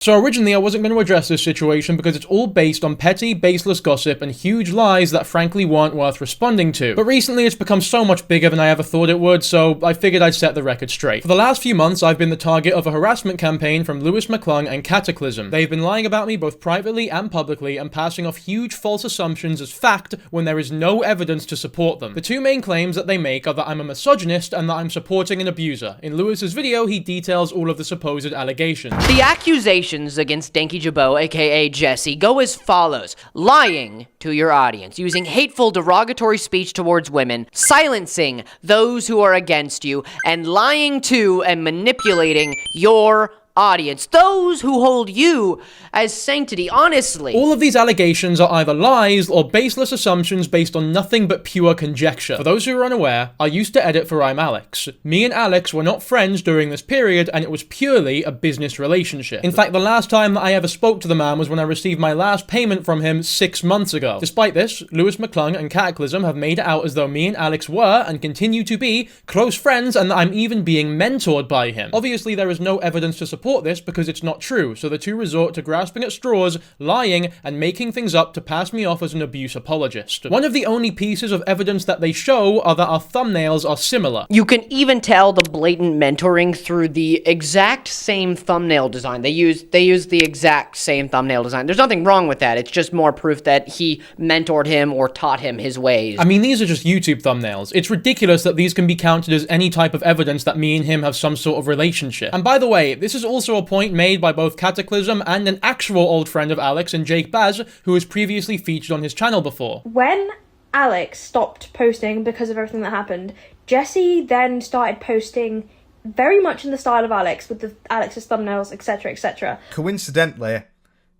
So originally I wasn't going to address this situation because it's all based on petty, baseless gossip and huge lies that frankly weren't worth responding to. But recently it's become so much bigger than I ever thought it would, so I figured I'd set the record straight. For the last few months I've been the target of a harassment campaign from McClung and Cataclysm. They've been lying about me both privately and publicly and passing off huge false assumptions as fact when there is no evidence to support them. The two main claims that they make are that I'm a misogynist and that I'm supporting an abuser. In Lewis's video he details all of the supposed allegations. The accusations against Dankyjabo, aka Jesse, go as follows. Lying to your audience, using hateful, derogatory speech towards women, silencing those who are against you, and lying to and manipulating your audience, those who hold you as sanctity. Honestly, all of these allegations are either lies or baseless assumptions based on nothing but pure conjecture. For those who are unaware, I used to edit for I'm Alex. Me and Alex were not friends during this period, and it was purely a business relationship. In fact, the last time that I ever spoke to the man was when I received my last payment from him 6 months ago. Despite this, McClung and Cataclysm have made it out as though me and Alex were, and continue to be, close friends, and that I'm even being mentored by him. Obviously, there is no evidence to support this because it's not true, so the two resort to grasping at straws, lying, and making things up to pass me off as an abuse apologist. One of the only pieces of evidence that they show are that our thumbnails are similar. You can even tell the blatant mentoring through the exact same thumbnail design. They use the exact same thumbnail design. There's nothing wrong with that. It's just more proof that he mentored him or taught him his ways. I mean, these are just YouTube thumbnails. It's ridiculous that these can be counted as any type of evidence that me and him have some sort of relationship. And by the way, this is also a point made by both Cataclysm and an actual old friend of Alex and Jake Baz, who was previously featured on his channel before. When Alex stopped posting because of everything that happened, Jesse then started posting very much in the style of Alex, with Alex's thumbnails, etc, etc. Coincidentally,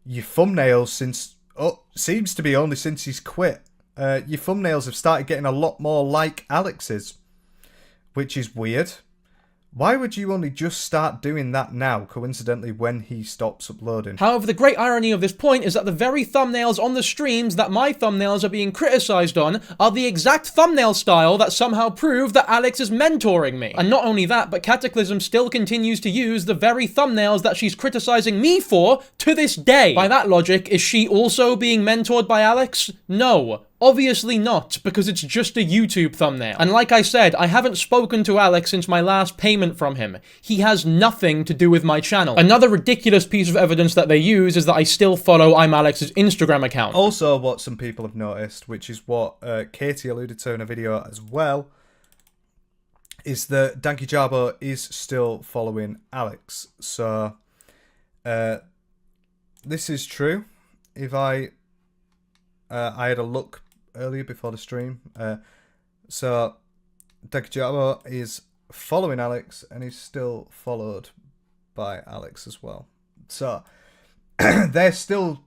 your thumbnails seems to be only since he's quit. Your thumbnails have started getting a lot more like Alex's, which is weird. Why would you only just start doing that now, coincidentally, when he stops uploading? However, the great irony of this point is that the very thumbnails on the streams that my thumbnails are being criticized on are the exact thumbnail style that somehow prove that Alex is mentoring me. And not only that, but Cataclysm still continues to use the very thumbnails that she's criticizing me for to this day. By that logic, is she also being mentored by Alex? No. Obviously not, because it's just a YouTube thumbnail. And like I said, I haven't spoken to Alex since my last payment from him. He has nothing to do with my channel. Another ridiculous piece of evidence that they use is that I still follow I'm Alex's Instagram account. Also, what some people have noticed, which is what Katie alluded to in a video as well, is that Dankyjabo is still following Alex. So, this is true. If I had a look earlier before the stream. So Dankyjabo is following Alex and is still followed by Alex as well. So they're still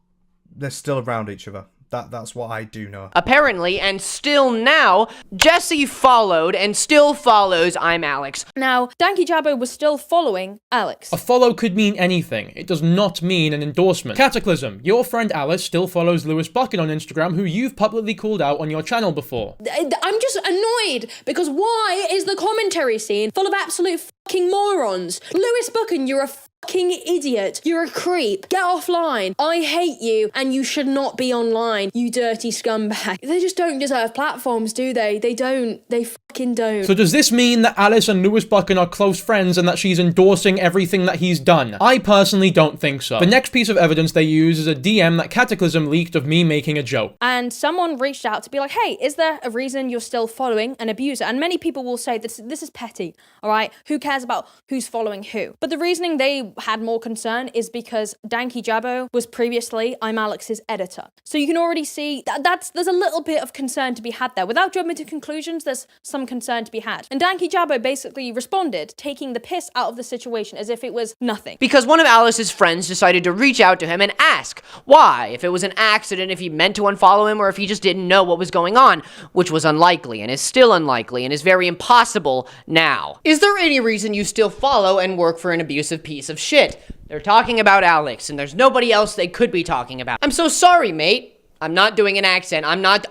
around each other. That's what I do know. Apparently, and still now, Jesse followed and still follows I'm Alex. Now, Dankyjabo was still following Alex. A follow could mean anything. It does not mean an endorsement. Cataclysm, your friend Alice still follows Lewis Buckin on Instagram, who you've publicly called out on your channel before. I'm just annoyed because why is the commentary scene full of absolute fucking morons? Lewis Buckin, you're a fucking idiot. You're a creep. Get offline. I hate you and you should not be online, you dirty scumbag. They just don't deserve platforms, do they? They don't. They fucking don't. So does this mean that Alice and Lewis Buckin are close friends and that she's endorsing everything that he's done? I personally don't think so. The next piece of evidence they use is a DM that Cataclysm leaked of me making a joke. And someone reached out to be like, hey, is there a reason you're still following an abuser? And many people will say this is petty, all right? Who cares about who's following who? But the reasoning they had more concern is because Dankyjabo was previously I'm Alex's editor. So you can already see there's a little bit of concern to be had there. Without jumping to conclusions, there's some concern to be had. And Dankyjabo basically responded, taking the piss out of the situation as if it was nothing. Because one of Alice's friends decided to reach out to him and ask why, if it was an accident, if he meant to unfollow him, or if he just didn't know what was going on, which was unlikely and is still unlikely and is very impossible now. Is there any reason you still follow and work for an abusive piece of shit? They're talking about Alex, and there's nobody else they could be talking about. I'm so sorry, mate. I'm not doing an accent. I'm not,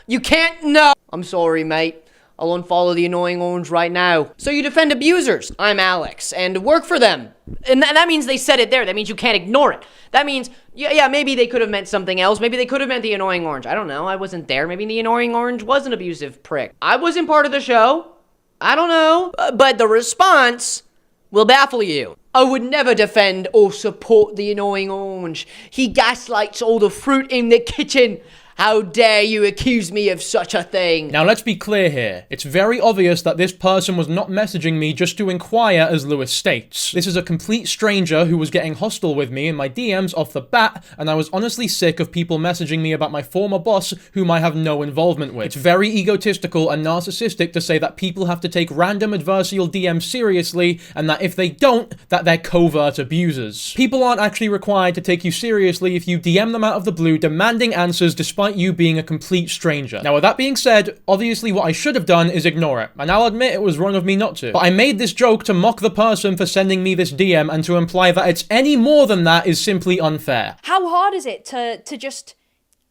you can't, no. I'm sorry, mate. I'll unfollow the annoying orange right now. So you defend abusers. I'm Alex, and work for them. And that means they said it there. That means you can't ignore it. That means, yeah, maybe they could have meant something else. Maybe they could have meant the annoying orange. I don't know. I wasn't there. Maybe the annoying orange was an abusive prick. I wasn't part of the show. I don't know. But the response will baffle you. I would never defend or support the annoying orange. He gaslights all the fruit in the kitchen. How dare you accuse me of such a thing? Now let's be clear here. It's very obvious that this person was not messaging me just to inquire, as Lewis states. This is a complete stranger who was getting hostile with me in my DMs off the bat, and I was honestly sick of people messaging me about my former boss whom I have no involvement with. It's very egotistical and narcissistic to say that people have to take random adversarial DMs seriously, and that if they don't, that they're covert abusers. People aren't actually required to take you seriously if you DM them out of the blue demanding answers despite you being a complete stranger. Now, with that being said, obviously what I should have done is ignore it, and I'll admit it was wrong of me not to. But I made this joke to mock the person for sending me this DM and to imply that it's any more than that is simply unfair. How hard is it to just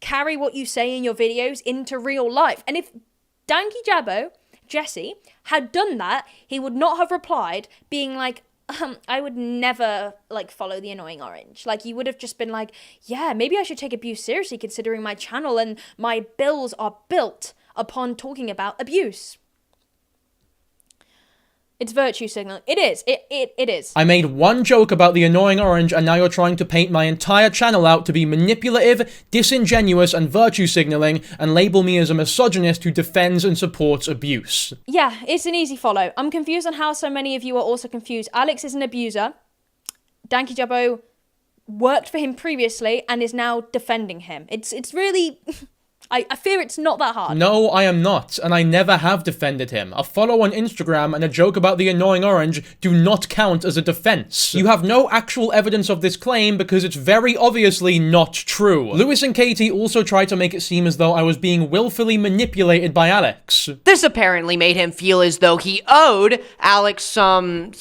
carry what you say in your videos into real life? And if Dankyjabo, Jesse, had done that, he would not have replied being like, I would never, follow the annoying orange. You would have just been like, yeah, maybe I should take abuse seriously considering my channel and my bills are built upon talking about abuse. It's virtue signaling. It is. It is. I made one joke about the annoying orange, and now you're trying to paint my entire channel out to be manipulative, disingenuous, and virtue signaling, and label me as a misogynist who defends and supports abuse. Yeah, it's an easy follow. I'm confused on how so many of you are also confused. Alex is an abuser. Dankyjabo worked for him previously and is now defending him. It's really... I fear it's not that hard. No, I am not, and I never have defended him. A follow on Instagram and a joke about the annoying orange do not count as a defense. You have no actual evidence of this claim because it's very obviously not true. Lewis and Katie also tried to make it seem as though I was being willfully manipulated by Alex. This apparently made him feel as though he owed Alex some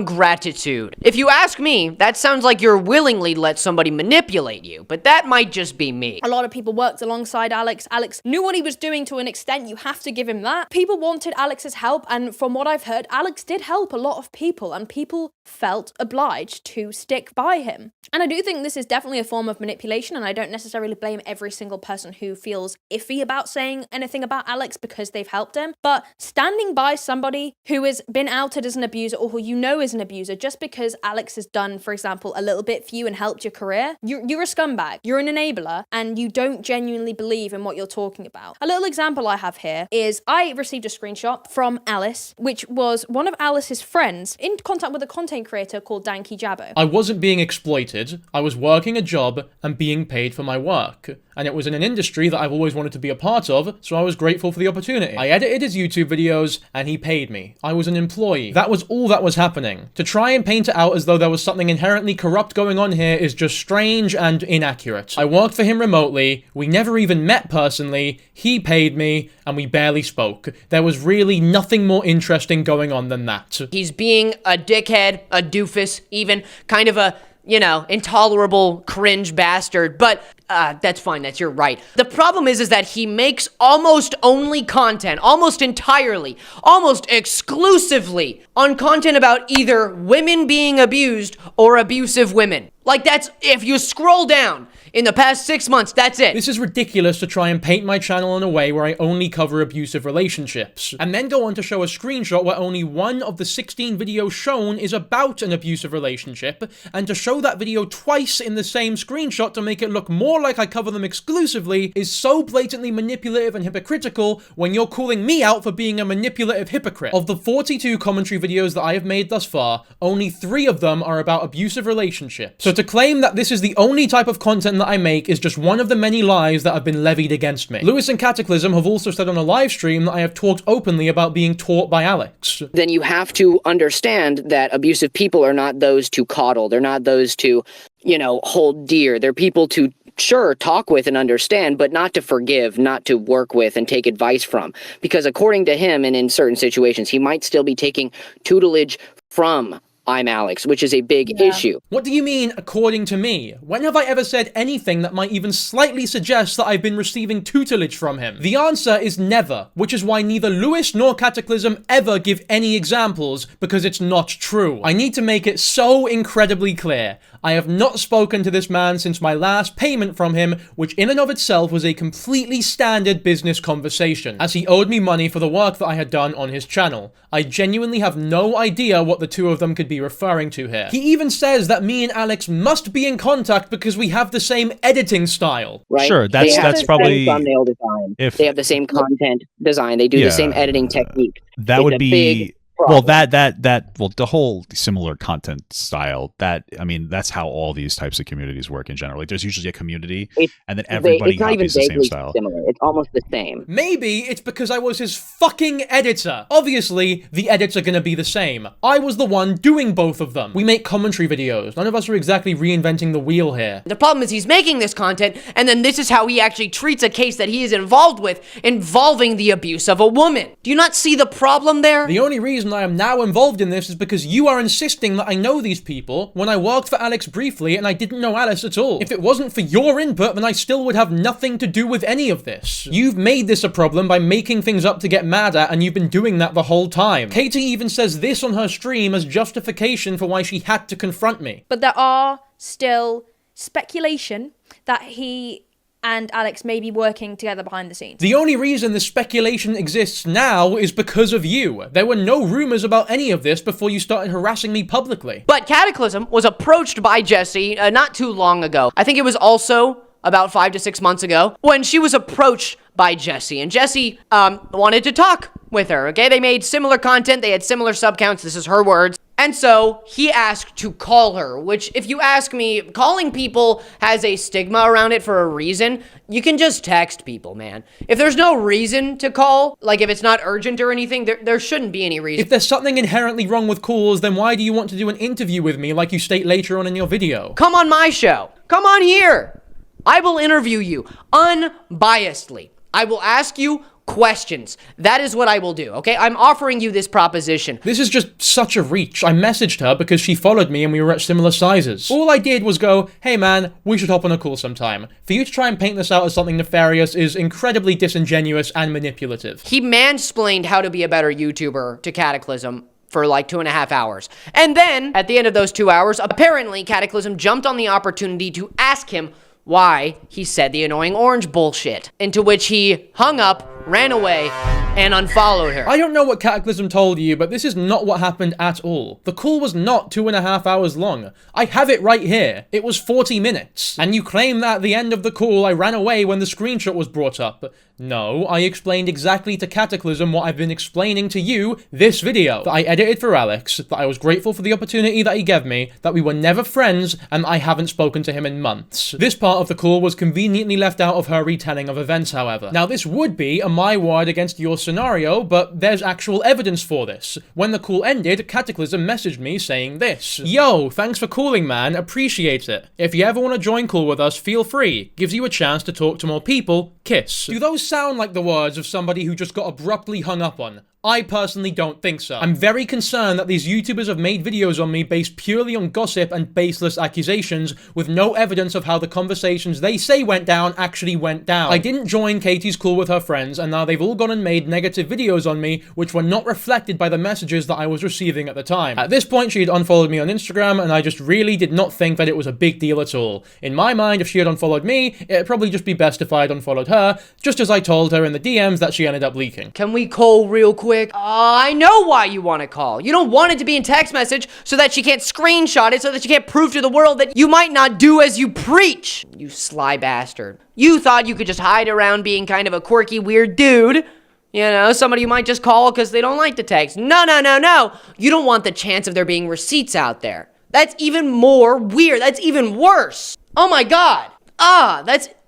gratitude. If you ask me, that sounds like you're willingly let somebody manipulate you, but that might just be me. A lot of people worked alongside Alex. Alex knew what he was doing to an extent. You have to give him that. People wanted Alex's help, and from what I've heard, Alex did help a lot of people, and people felt obliged to stick by him. And I do think this is definitely a form of manipulation, and I don't necessarily blame every single person who feels iffy about saying anything about Alex because they've helped him. But standing by somebody who has been outed as an abuser or who you know is an abuser just because Alex has done, for example, a little bit for you and helped your career, you're a scumbag. You're an enabler, and you don't genuinely believe in what you're talking about. A little example I have here is I received a screenshot from Alice, which was one of Alice's friends in contact with a content creator called Dankyjabo. I wasn't being exploited. I was working a job and being paid for my work. And it was in an industry that I've always wanted to be a part of, so I was grateful for the opportunity. I edited his YouTube videos, and he paid me. I was an employee. That was all that was happening. To try and paint it out as though there was something inherently corrupt going on here is just strange and inaccurate. I worked for him remotely, we never even met personally, he paid me, and we barely spoke. There was really nothing more interesting going on than that. He's being a dickhead, a doofus, even kind of a, intolerable cringe bastard, but that's fine, that's your right. The problem is that he makes almost only content, almost entirely, almost exclusively on content about either women being abused or abusive women. That's, if you scroll down, in the past 6 months, that's it. This is ridiculous to try and paint my channel in a way where I only cover abusive relationships, and then go on to show a screenshot where only one of the 16 videos shown is about an abusive relationship, and to show that video twice in the same screenshot to make it look more like I cover them exclusively is so blatantly manipulative and hypocritical when you're calling me out for being a manipulative hypocrite. Of the 42 commentary videos that I have made thus far, only 3 of them are about abusive relationships. So to claim that this is the only type of content that I make is just one of the many lies that have been levied against me. Lewis and Cataclysm have also said on a live stream that I have talked openly about being taught by Alex. Then you have to understand that abusive people are not those to coddle. They're not those to, hold dear. They're people to, sure, talk with and understand, but not to forgive, not to work with and take advice from. Because according to him, and in certain situations, he might still be taking tutelage from I'm Alex, which is a big issue. What do you mean, according to me? When have I ever said anything that might even slightly suggest that I've been receiving tutelage from him? The answer is never, which is why neither Lewis nor Cataclysm ever give any examples, because it's not true. I need to make it so incredibly clear. I have not spoken to this man since my last payment from him, which in and of itself was a completely standard business conversation, as he owed me money for the work that I had done on his channel. I genuinely have no idea what the two of them could be referring to here. He even says that me and Alex must be in contact because we have the same editing style. Right? Sure, that's probably thumbnail design. if They have the same content design. They do the same editing technique. that It's would a be big well problem. the whole similar content style, that's how all these types of communities work in general. Like there's usually a community and then everybody It's not even copies the same vaguely style. similar. It's almost the same. Maybe it's because I was his fucking editor. Obviously, the edits are gonna be the same. I was the one doing both of them. We make commentary videos. None of us are exactly reinventing the wheel here. The problem is he's making this content, and then this is how he actually treats a case that he is involved with, involving the abuse of a woman. Do you not see the problem there? The only reason I am now involved in this is because you are insisting that I know these people when I worked for Alex briefly and I didn't know Alice at all. If it wasn't for your input, then I still would have nothing to do with any of this. You've made this a problem by making things up to get mad at, and you've been doing that the whole time. Katie even says this on her stream as justification for why she had to confront me. But there are still speculation that he and Alex may be working together behind the scenes. The only reason this speculation exists now is because of you. There were no rumors about any of this before you started harassing me publicly. But Cataclysm was approached by Jessie not too long ago. I think it was also about 5 to 6 months ago when she was approached by Jessie, and Jessie wanted to talk with her. Okay, they made similar content, they had similar subcounts, this is her words. And so he asked to call her, which, if you ask me, calling people has a stigma around it for a reason. You can just text people, man. If there's no reason to call, like if it's not urgent or anything, there shouldn't be any reason. If there's something inherently wrong with calls, then why do you want to do an interview with me like you state later on in your video? Come on my show. Come on here. I will interview you unbiasedly. I will ask you questions. That is what I will do, okay? I'm offering you this proposition. This is just such a reach. I messaged her because she followed me and we were at similar sizes. All I did was go, hey man, we should hop on a call sometime. For you to try and paint this out as something nefarious is incredibly disingenuous and manipulative. He mansplained how to be a better YouTuber to Cataclysm for like 2.5 hours. And then, at the end of those 2 hours, apparently Cataclysm jumped on the opportunity to ask him why he said the annoying orange bullshit, into which he hung up, ran away, and unfollowed her. I don't know what Cataclysm told you, but this is not what happened at all. The call was not 2.5 hours long. I have it right here. It was 40 minutes. And you claim that at the end of the call I ran away when the screenshot was brought up. No, I explained exactly to Cataclysm what I've been explaining to you this video. That I edited for Alex, that I was grateful for the opportunity that he gave me, that we were never friends, and I haven't spoken to him in months. This part of the call was conveniently left out of her retelling of events, however. Now this would be a my word against your scenario, but there's actual evidence for this. When the call ended, Cataclysm messaged me saying this: Yo, thanks for calling, man, appreciate it. If you ever want to join call with us, feel free. Gives you a chance to talk to more people, kiss. Do those sound like the words of somebody who just got abruptly hung up on? I personally don't think so. I'm very concerned that these YouTubers have made videos on me based purely on gossip and baseless accusations, with no evidence of how the conversations they say went down actually went down. I didn't join Katie's call with her friends, and now they've all gone and made negative videos on me, which were not reflected by the messages that I was receiving at the time. At this point, she had unfollowed me on Instagram, and I just really did not think that it was a big deal at all. In my mind, if she had unfollowed me, it'd probably just be best if I had unfollowed her, just as I told her in the DMs that she ended up leaking. Can we call real quick? I know why you want to call. You don't want it to be in text message so that she can't screenshot it, so that she can't prove to the world that you might not do as you preach. You sly bastard. You thought you could just hide around being kind of a quirky, weird dude. You know, somebody you might just call because they don't like the text. No, no, no, no. You don't want the chance of there being receipts out there. That's even more weird. That's even worse. Oh my God.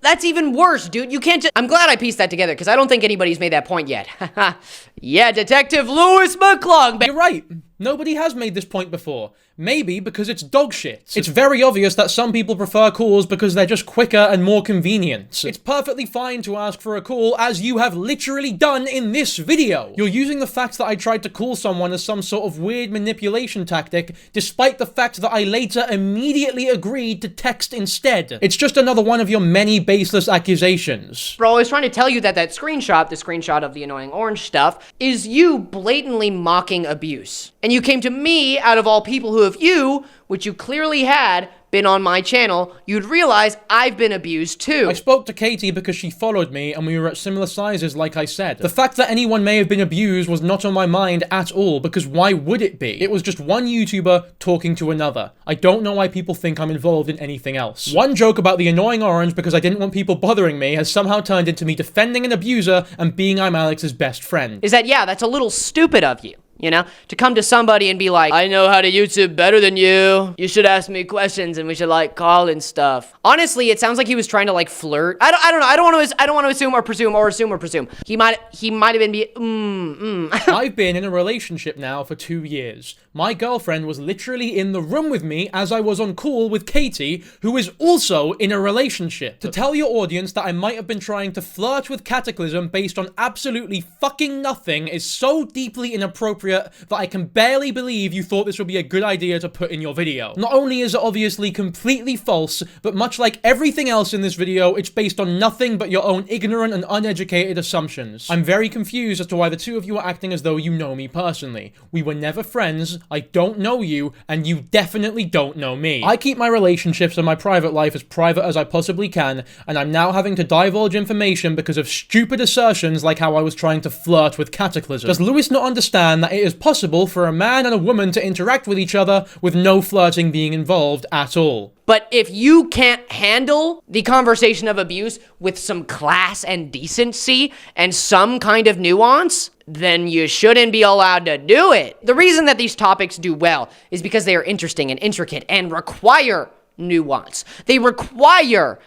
That's even worse, dude. You can't just... I'm glad I pieced that together, because I don't think anybody's made that point yet. Yeah, Detective Lewis McClung. You're right. Nobody has made this point before. Maybe because it's dog shit. It's very obvious that some people prefer calls because they're just quicker and more convenient. It's perfectly fine to ask for a call, as you have literally done in this video. You're using the fact that I tried to call someone as some sort of weird manipulation tactic, despite the fact that I later immediately agreed to text instead. It's just another one of your many baseless accusations. Bro, I was trying to tell you that the screenshot of the annoying orange stuff, is you blatantly mocking abuse. And you came to me, out of all people who have which you clearly had, been on my channel, you'd realize I've been abused too. I spoke to Katie because she followed me and we were at similar sizes, like I said. The fact that anyone may have been abused was not on my mind at all, because why would it be? It was just one YouTuber talking to another. I don't know why people think I'm involved in anything else. One joke about the annoying orange because I didn't want people bothering me has somehow turned into me defending an abuser and being I'm Alex's best friend. Is that, yeah, that's a little stupid of you. You know, to come to somebody and be like, I know how to YouTube better than you. You should ask me questions and we should like call and stuff. Honestly, it sounds like he was trying to like flirt. I don't know. I don't want to assume or presume. He might have been I've been in a relationship now for 2 years. My girlfriend was literally in the room with me as I was on call with Katie, who is also in a relationship. To tell your audience that I might have been trying to flirt with Cataclysm based on absolutely fucking nothing is so deeply inappropriate that I can barely believe you thought this would be a good idea to put in your video. Not only is it obviously completely false, but much like everything else in this video, it's based on nothing but your own ignorant and uneducated assumptions. I'm very confused as to why the two of you are acting as though you know me personally. We were never friends, I don't know you, and you definitely don't know me. I keep my relationships and my private life as private as I possibly can, and I'm now having to divulge information because of stupid assertions like how I was trying to flirt with Cataclysm. Does Lewis not understand that it is possible for a man and a woman to interact with each other with no flirting being involved at all? But if you can't handle the conversation of abuse with some class and decency and some kind of nuance, then you shouldn't be allowed to do it. The reason that these topics do well is because they are interesting and intricate and require nuance. They require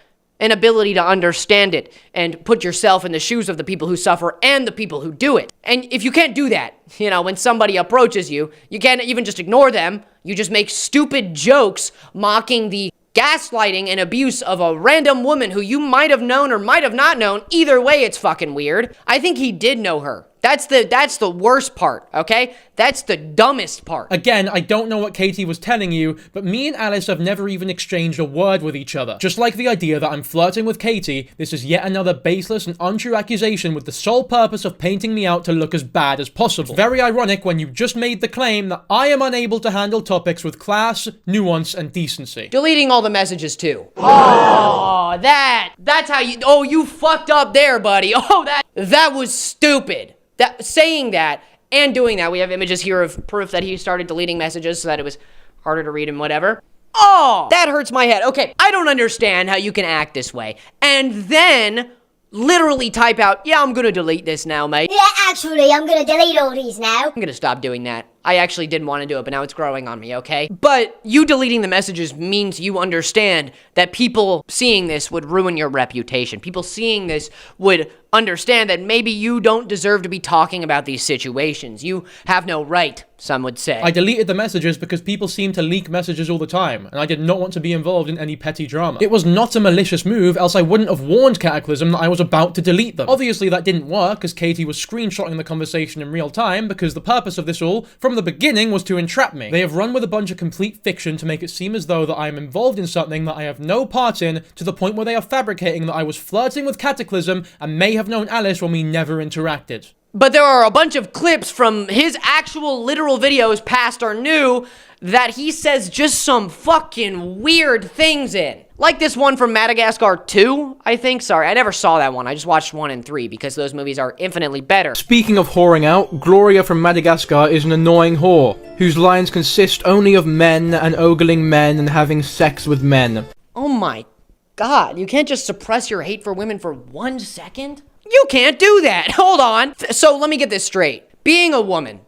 an ability to understand it and put yourself in the shoes of the people who suffer and the people who do it. And if you can't do that, you know, when somebody approaches you, you can't even just ignore them. You just make stupid jokes mocking the gaslighting and abuse of a random woman who you might have known or might have not known. Either way, it's fucking weird. I think he did know her. That's the worst part, okay? That's the dumbest part. Again, I don't know what Katie was telling you, but me and Alice have never even exchanged a word with each other. Just like the idea that I'm flirting with Katie, this is yet another baseless and untrue accusation with the sole purpose of painting me out to look as bad as possible. It's very ironic when you just made the claim that I am unable to handle topics with class, nuance, and decency. Deleting all the messages too. Oh, that's how you fucked up there, buddy. Oh, that was stupid. Saying that and doing that, we have images here of proof that he started deleting messages so that it was harder to read and whatever. Oh, that hurts my head. Okay, I don't understand how you can act this way and then literally type out, yeah, I'm gonna delete this now, mate. Yeah, actually, I'm gonna delete all these now. I'm gonna stop doing that. I actually didn't want to do it, but now it's growing on me, okay? But you deleting the messages means you understand that people seeing this would ruin your reputation. People seeing this would understand that maybe you don't deserve to be talking about these situations. You have no right, some would say. I deleted the messages because people seem to leak messages all the time, and I did not want to be involved in any petty drama. It was not a malicious move, else I wouldn't have warned Cataclysm that I was about to delete them. Obviously that didn't work, as Katie was screenshotting the conversation in real time, because the purpose of this all, from the beginning, was to entrap me. They have run with a bunch of complete fiction to make it seem as though that I am involved in something that I have no part in, to the point where they are fabricating that I was flirting with Cataclysm and may have known Alice when we never interacted. But there are a bunch of clips from his actual literal videos, past or new, that he says just some fucking weird things in. Like this one from Madagascar 2, I think. Sorry, I never saw that one. I just watched 1 and 3 because those movies are infinitely better. Speaking of whoring out, Gloria from Madagascar is an annoying whore, whose lines consist only of men and ogling men and having sex with men. Oh my God, you can't just suppress your hate for women for 1 second? You can't do that. Hold on. So let me get this straight. Being a woman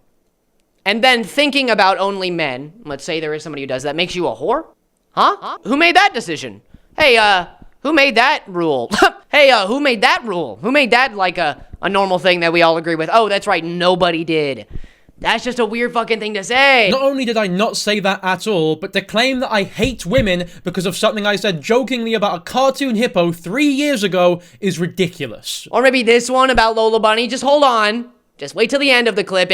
and then thinking about only men, let's say there is somebody who does that, makes you a whore? Huh? Who made that decision? Hey, who made that rule? Hey, who made that rule? Who made that like a normal thing that we all agree with? Oh, that's right, nobody did. That's just a weird fucking thing to say. Not only did I not say that at all, but to claim that I hate women because of something I said jokingly about a cartoon hippo 3 years ago is ridiculous. Or maybe this one about Lola Bunny. Just hold on. Just wait till the end of the clip.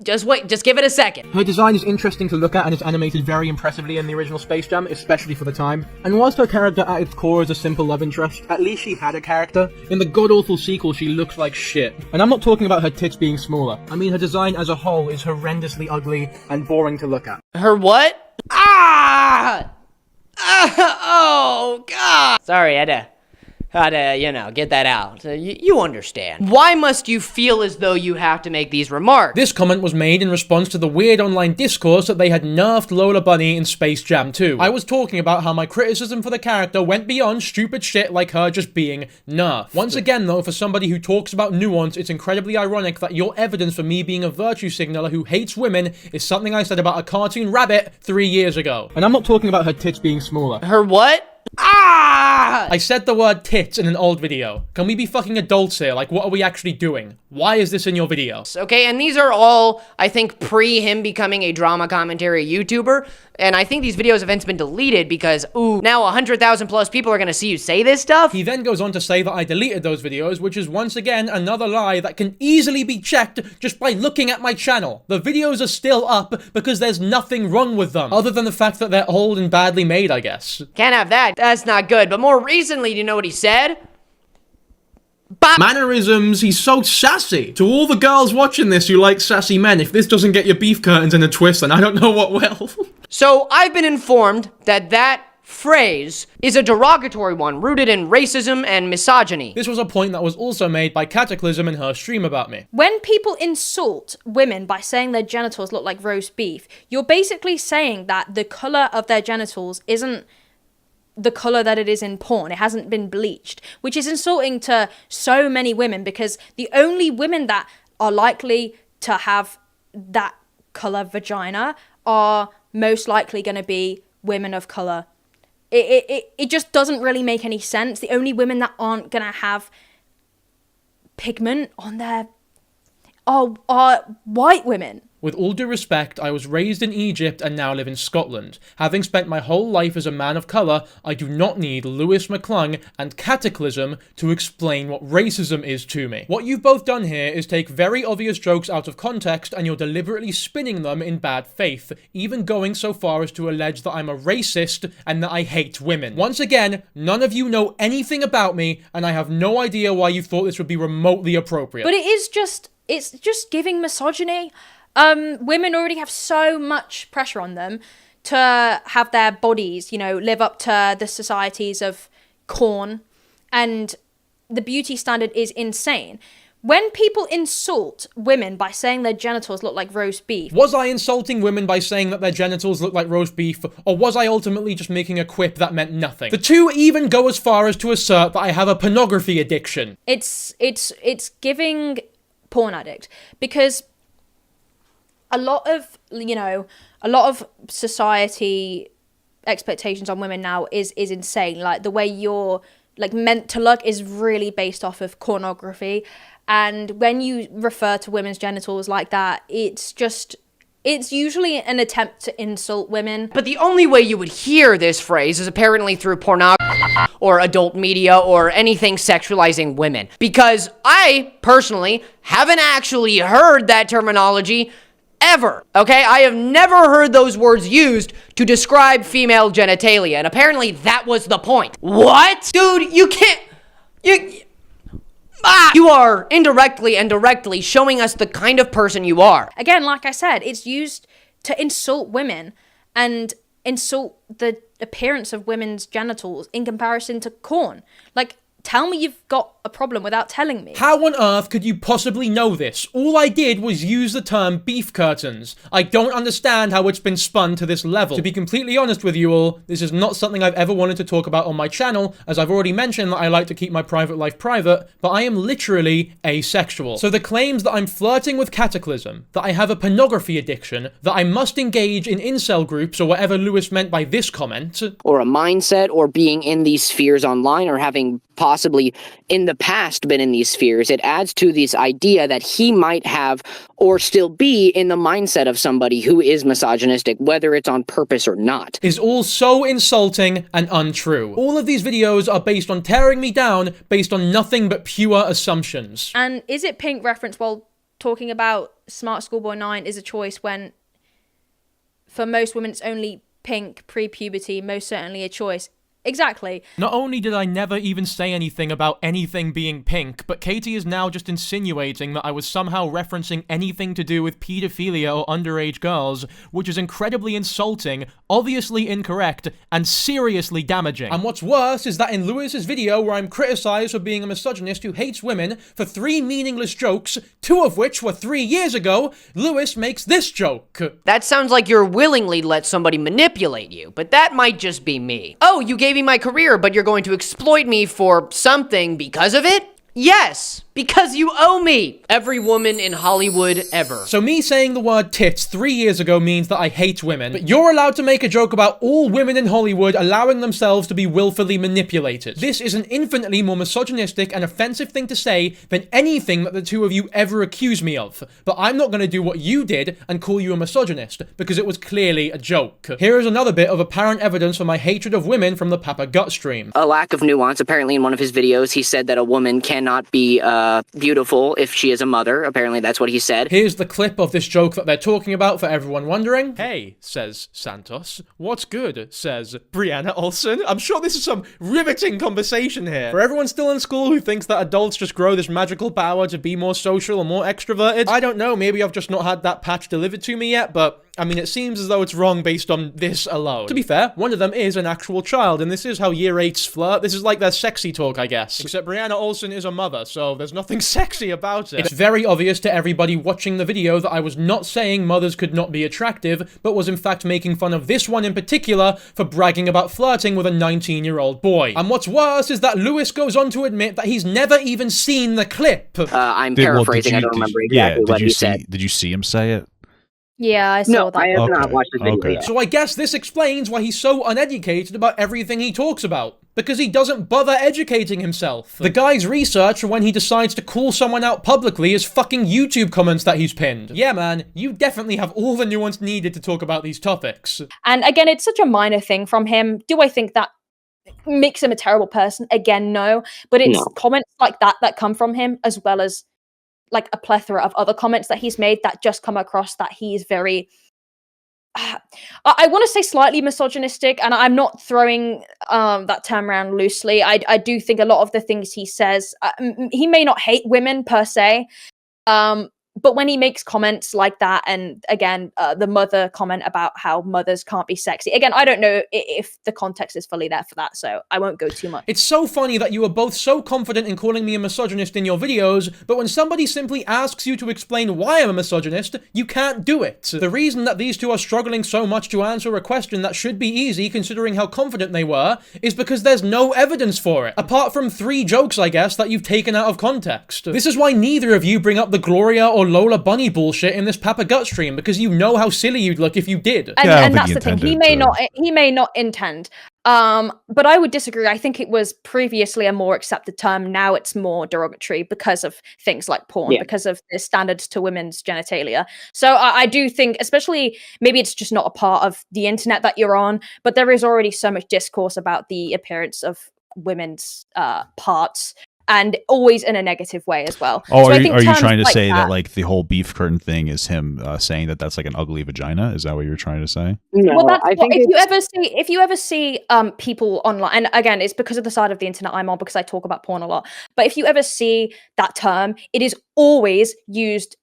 Just wait. Just give it a second. Her design is interesting to look at and it's animated very impressively in the original Space Jam, especially for the time. And whilst her character at its core is a simple love interest, at least she had a character. In the god-awful sequel, she looks like shit. And I'm not talking about her tits being smaller. I mean her design as a whole is horrendously ugly and boring to look at. Her what? Ah! Oh, God! Sorry, I had to, get that out. You understand. Why must you feel as though you have to make these remarks? This comment was made in response to the weird online discourse that they had nerfed Lola Bunny in Space Jam 2. I was talking about how my criticism for the character went beyond stupid shit like her just being nerfed. Once again though, for somebody who talks about nuance, it's incredibly ironic that your evidence for me being a virtue signaler who hates women is something I said about a cartoon rabbit 3 years ago. And I'm not talking about her tits being smaller. Her what? Ah! I said the word tits in an old video. Can we be fucking adults here? Like, what are we actually doing? Why is this in your video? Okay, and these are all, I think, pre him becoming a drama commentary YouTuber. And I think these videos have since been deleted because, ooh, now 100,000 plus people are gonna see you say this stuff. He then goes on to say that I deleted those videos, which is once again another lie that can easily be checked just by looking at my channel. The videos are still up because there's nothing wrong with them, other than the fact that they're old and badly made, I guess. Can't have that. That's not good. But more recently, do you know what he said? Mannerisms, he's so sassy. To all the girls watching this who like sassy men, if this doesn't get your beef curtains in a twist, then I don't know what will. So I've been informed that phrase is a derogatory one rooted in racism and misogyny. This was a point that was also made by Cataclysm in her stream about me. When people insult women by saying their genitals look like roast beef, you're basically saying that the color of their genitals isn't the color that it is in porn. It hasn't been bleached, which is insulting to so many women because the only women that are likely to have that color vagina are most likely going to be women of color. It just doesn't really make any sense. The only women that aren't going to have pigment on their are white women. With all due respect, I was raised in Egypt and now live in Scotland. Having spent my whole life as a man of colour, I do not need Lewis McClung and Cataclysm to explain what racism is to me. What you've both done here is take very obvious jokes out of context and you're deliberately spinning them in bad faith, even going so far as to allege that I'm a racist and that I hate women. Once again, none of you know anything about me and I have no idea why you thought this would be remotely appropriate. But it's just giving misogyny. Women already have so much pressure on them to have their bodies, live up to the societies of corn, and the beauty standard is insane. When people insult women by saying their genitals look like roast beef... Was I insulting women by saying that their genitals look like roast beef, or was I ultimately just making a quip that meant nothing? The two even go as far as to assert that I have a pornography addiction. It's giving porn addict, because a lot of society expectations on women now is insane. Like, the way you're meant to look is really based off of pornography, and when you refer to women's genitals like that, it's usually an attempt to insult women. But the only way you would hear this phrase is apparently through pornography or adult media or anything sexualizing women, because I personally haven't actually heard that terminology ever, okay? I have never heard those words used to describe female genitalia, and apparently that was the point. What? Dude, you can't... You are indirectly and directly showing us the kind of person you are. Again, like I said, it's used to insult women and insult the appearance of women's genitals in comparison to corn. Tell me you've got a problem without telling me. How on earth could you possibly know this? All I did was use the term beef curtains. I don't understand how it's been spun to this level. To be completely honest with you all, this is not something I've ever wanted to talk about on my channel, as I've already mentioned that I like to keep my private life private, but I am literally asexual. So the claims that I'm flirting with Cataclysm, that I have a pornography addiction, that I must engage in incel groups, or whatever Lewis meant by this comment, or a mindset, or being in these spheres online, or having possibly in the past been in these spheres, it adds to this idea that he might have or still be in the mindset of somebody who is misogynistic, whether it's on purpose or not. Is all so insulting and untrue. All of these videos are based on tearing me down based on nothing but pure assumptions. And is it pink reference while talking about Smart Schoolboy 9 is a choice when for most women it's only pink pre-puberty, most certainly a choice? Exactly. Not only did I never even say anything about anything being pink, but Katie is now just insinuating that I was somehow referencing anything to do with pedophilia or underage girls, which is incredibly insulting, obviously incorrect, and seriously damaging. And what's worse is that in Lewis's video where I'm criticized for being a misogynist who hates women for 3 meaningless jokes, 2 of which were 3 years ago, Lewis makes this joke. That sounds like you're willingly let somebody manipulate you, but that might just be me. Oh, you gave me my career, but you're going to exploit me for something because of it? Yes, because you owe me. Every woman in Hollywood ever. So me saying the word tits 3 years ago means that I hate women, but you're allowed to make a joke about all women in Hollywood allowing themselves to be willfully manipulated. This is an infinitely more misogynistic and offensive thing to say than anything that the two of you ever accuse me of. But I'm not going to do what you did and call you a misogynist, because it was clearly a joke. Here is another bit of apparent evidence for my hatred of women from the Papa Gut stream. A lack of nuance. Apparently in one of his videos, he said that a woman cannot be beautiful if she is a mother. Apparently that's what he said. Here's the clip of this joke that they're talking about for everyone wondering. Hey, says Santos. What's good, says Brianna Olsen. I'm sure this is some riveting conversation here. For everyone still in school who thinks that adults just grow this magical power to be more social or more extroverted, I don't know, maybe I've just not had that patch delivered to me yet, but I mean, it seems as though it's wrong based on this alone. To be fair, one of them is an actual child, and this is how year 8s flirt. This is like their sexy talk, I guess. Except Brianna Olsen is a mother, so there's nothing sexy about it. It's very obvious to everybody watching the video that I was not saying mothers could not be attractive, but was in fact making fun of this one in particular for bragging about flirting with a 19-year-old boy. And what's worse is that Lewis goes on to admit that he's never even seen the clip. I'm paraphrasing. I don't remember exactly what he said. Did you see him say it? Yeah, I saw No, that. I have not watched the video yet. So I guess this explains why he's so uneducated about everything he talks about. Because he doesn't bother educating himself. The guy's research for when he decides to call someone out publicly is fucking YouTube comments that he's pinned. Yeah, man, you definitely have all the nuance needed to talk about these topics. And again, it's such a minor thing from him. Do I think that makes him a terrible person? Again, no. But it's comments like that that come from him, as well as like a plethora of other comments that he's made that just come across that he's very I want to say slightly misogynistic, and I'm not throwing that term around loosely. I do think a lot of the things he says, he may not hate women per se, but when he makes comments like that, and again, the mother comment about how mothers can't be sexy, again, I don't know if the context is fully there for that, so I won't go too much. It's so funny that you are both so confident in calling me a misogynist in your videos, but when somebody simply asks you to explain why I'm a misogynist, you can't do it. The reason that these two are struggling so much to answer a question that should be easy considering how confident they were, is because there's no evidence for it, apart from 3 jokes, I guess, that you've taken out of context. This is why neither of you bring up the Gloria or Lola Bunny bullshit in this Papa Gut stream, because you know how silly you'd look if you did. And that's the thing. He may not intend. But I would disagree. I think it was previously a more accepted term. Now it's more derogatory because of things like porn, because of the standards to women's genitalia. So I do think, especially maybe it's just not a part of the internet that you're on, but there is already so much discourse about the appearance of women's parts. And always in a negative way as well. Oh, so are you trying to like say that like the whole beef curtain thing is him saying that that's like an ugly vagina? Is that what you're trying to say? No, well, that's I think if you ever see people online, and again, it's because of the side of the internet I'm on, because I talk about porn a lot. But if you ever see that term, it is always used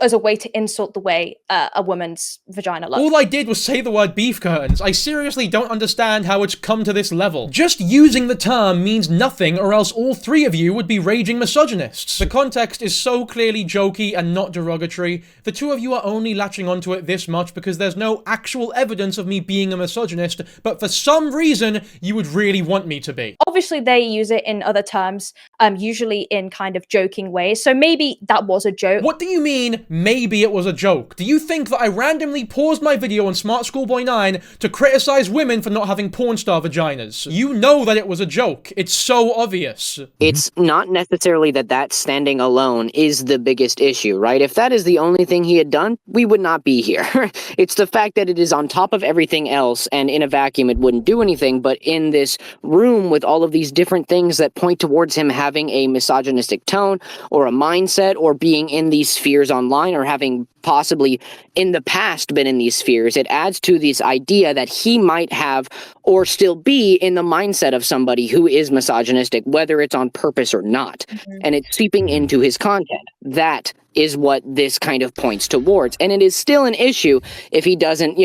as a way to insult the way a woman's vagina looks. All I did was say the word beef curtains. I seriously don't understand how it's come to this level. Just using the term means nothing, or else all 3 of you would be raging misogynists. The context is so clearly jokey and not derogatory. The 2 of you are only latching onto it this much because there's no actual evidence of me being a misogynist, but for some reason, you would really want me to be. Obviously, they use it in other terms, usually in kind of joking ways. So maybe that was a joke. What do you mean mean maybe it was a joke? Do you think that I randomly paused my video on Smart Schoolboy 9 to criticize women for not having porn star vaginas? You know that it was a joke. It's so obvious. It's not necessarily that standing alone is the biggest issue, right? If that is the only thing he had done, we would not be here. It's the fact that it is on top of everything else, and in a vacuum it wouldn't do anything, but in this room with all of these different things that point towards him having a misogynistic tone or a mindset or being in these spheres online or having possibly in the past been in these spheres, it adds to this idea that he might have or still be in the mindset of somebody who is misogynistic, whether it's on purpose or not. And it's seeping into his content. That is what this kind of points towards. And it is still an issue if he doesn't,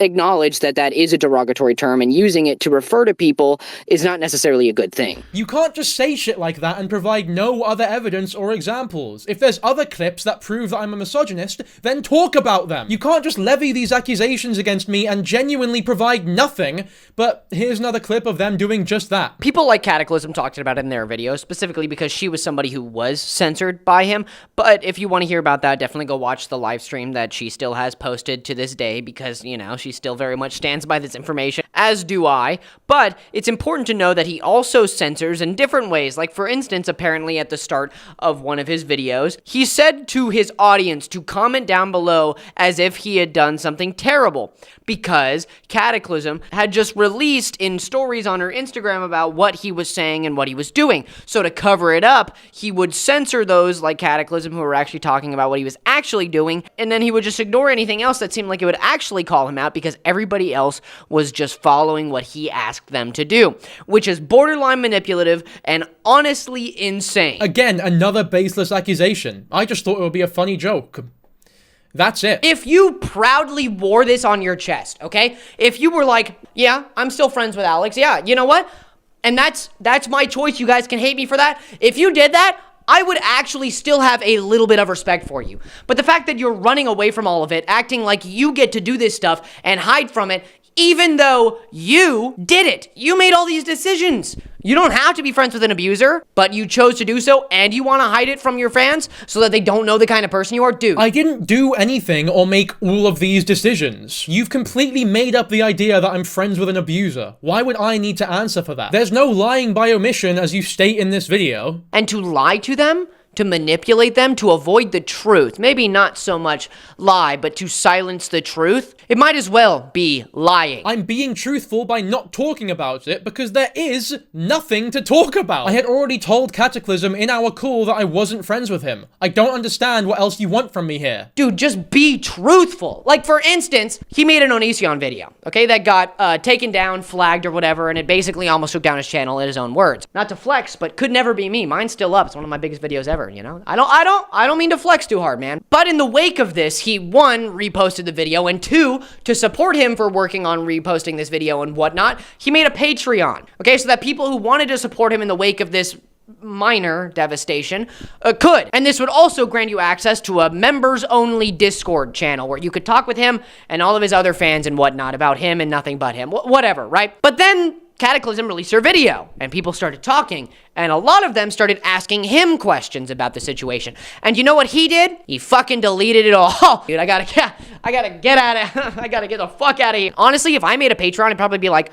acknowledge that that is a derogatory term, and using it to refer to people is not necessarily a good thing. You can't just say shit like that and provide no other evidence or examples. If there's other clips that prove that I'm a misogynist, then talk about them. You can't just levy these accusations against me and genuinely provide nothing, but here's another clip of them doing just that. People like Cataclysm talked about it in their videos, specifically because she was somebody who was censored by him. But if you want to hear about that, definitely go watch the live stream that she still has posted to this day, because, she still very much stands by this information, as do I. But it's important to know that he also censors in different ways. Like, for instance, apparently at the start of one of his videos, he said to his audience to comment down below as if he had done something terrible, because Cataclysm had just released in stories on her Instagram about what he was saying and what he was doing. So to cover it up, he would censor those like Cataclysm who were actually talking about what he was actually doing, and then he would just ignore anything else that seemed like it would actually call him out, because everybody else was just following what he asked them to do, which is borderline manipulative and honestly insane. Again, another baseless accusation. I just thought it would be a funny joke. That's it. If you proudly wore this on your chest, okay? If you were like, yeah, I'm still friends with Alex, yeah, you know what? And that's my choice, you guys can hate me for that. If you did that, I would actually still have a little bit of respect for you. But the fact that you're running away from all of it, acting like you get to do this stuff and hide from it, even though you did it. You made all these decisions. You don't have to be friends with an abuser, but you chose to do so, and you want to hide it from your fans so that they don't know the kind of person you are. Dude, I didn't do anything or make all of these decisions. You've completely made up the idea that I'm friends with an abuser. Why would I need to answer for that? There's no lying by omission, as you state in this video. And to lie to them, to manipulate them, to avoid the truth. Maybe not so much lie, but to silence the truth. It might as well be lying. I'm being truthful by not talking about it because there is nothing to talk about. I had already told Cataclysm in our call that I wasn't friends with him. I don't understand what else you want from me here. Dude, just be truthful. Like, for instance, he made an Onision video, okay, that got taken down, flagged or whatever, and it basically almost took down his channel in his own words. Not to flex, but could never be me. Mine's still up. It's one of my biggest videos ever. I don't mean to flex too hard, man. But in the wake of this, he, one, reposted the video, and two, to support him for working on reposting this video and whatnot, he made a Patreon, okay, so that people who wanted to support him in the wake of this minor devastation could. And this would also grant you access to a members-only Discord channel where you could talk with him and all of his other fans and whatnot about him and nothing but him. Whatever, right? But then Cataclysm released her video, and people started talking, and a lot of them started asking him questions about the situation. And you know what he did? He fucking deleted it all. Dude, I gotta get out of I gotta get the fuck out of here. Honestly, if I made a Patreon, I'd probably be like,